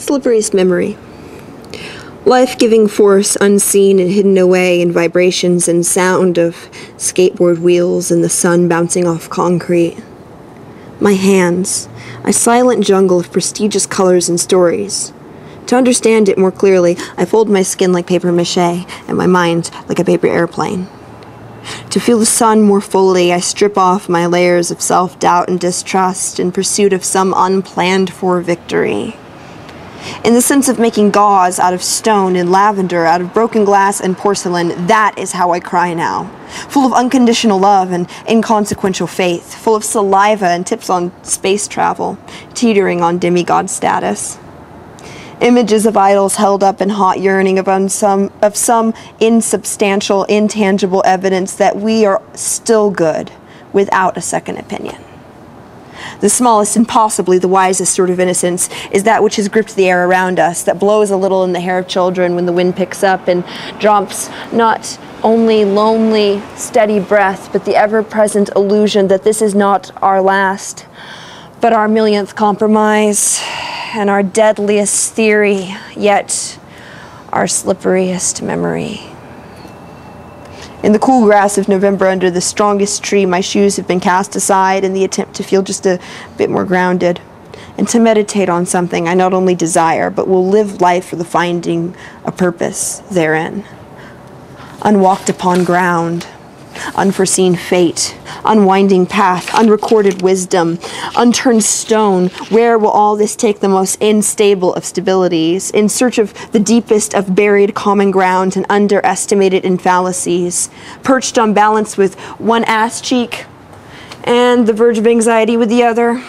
Slipperiest Memory. Life-giving force unseen and hidden away in vibrations and sound of skateboard wheels and the sun bouncing off concrete. My hands, a silent jungle of prestigious colors and stories. To understand it more clearly, I fold my skin like paper mache and my mind like a paper airplane. To feel the sun more fully, I strip off my layers of self-doubt and distrust in pursuit of some unplanned-for victory. In the sense of making gauze out of stone and lavender, out of broken glass and porcelain, that is how I cry now. Full of unconditional love and inconsequential faith, full of saliva and tips on space travel, teetering on demigod status. Images of idols held up in hot yearning of some insubstantial, intangible evidence that we are still good without a second opinion. The smallest and possibly the wisest sort of innocence is that which has gripped the air around us, that blows a little in the hair of children when the wind picks up and drops not only lonely, steady breath, but the ever-present illusion that this is not our last, but our millionth compromise and our deadliest theory, yet our slipperiest memory. In the cool grass of November under the strongest tree, my shoes have been cast aside in the attempt to feel just a bit more grounded and to meditate on something I not only desire, but will live life for the finding a purpose therein. Unwalked upon ground, unforeseen fate, unwinding path, unrecorded wisdom, unturned stone, where will all this take the most unstable of stabilities, in search of the deepest of buried common ground and underestimated in fallacies, perched on balance with one ass cheek and the verge of anxiety with the other,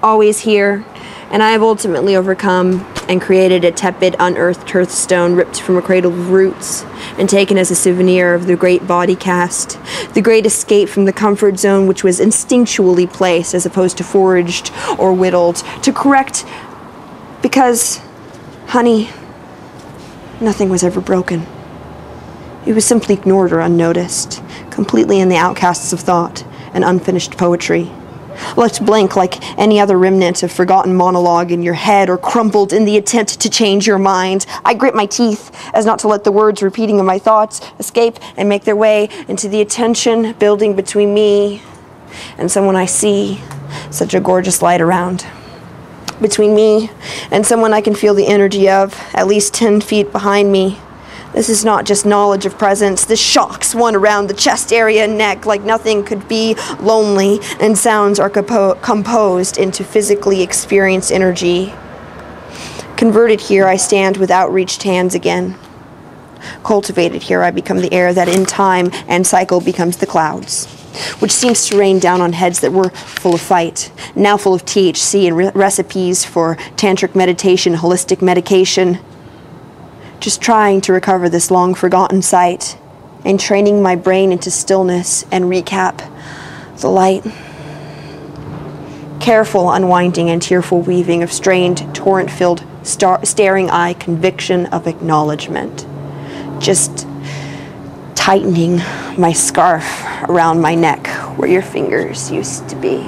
always here, and I have ultimately overcome and created a tepid, unearthed hearthstone ripped from a cradle of roots and taken as a souvenir of the great body cast, the great escape from the comfort zone which was instinctually placed as opposed to foraged or whittled, to correct because, honey, nothing was ever broken. It was simply ignored or unnoticed, completely in the outcasts of thought and unfinished poetry. Left blank like any other remnant of forgotten monologue in your head or crumpled in the attempt to change your mind. I grit my teeth as not to let the words repeating of my thoughts escape and make their way into the attention building between me and someone I see, such a gorgeous light around. Between me and someone I can feel the energy of, at least 10 feet behind me. This is not just knowledge of presence. This shocks one around the chest area and neck like nothing could be lonely, and sounds are composed into physically experienced energy. Converted here, I stand with outreached hands again. Cultivated here, I become the air that in time and cycle becomes the clouds, which seems to rain down on heads that were full of fight, now full of THC and recipes for tantric meditation, holistic medication. Just trying to recover this long-forgotten sight and training my brain into stillness and recap the light. Careful unwinding and tearful weaving of strained, torrent-filled, staring eye conviction of acknowledgement. Just tightening my scarf around my neck where your fingers used to be.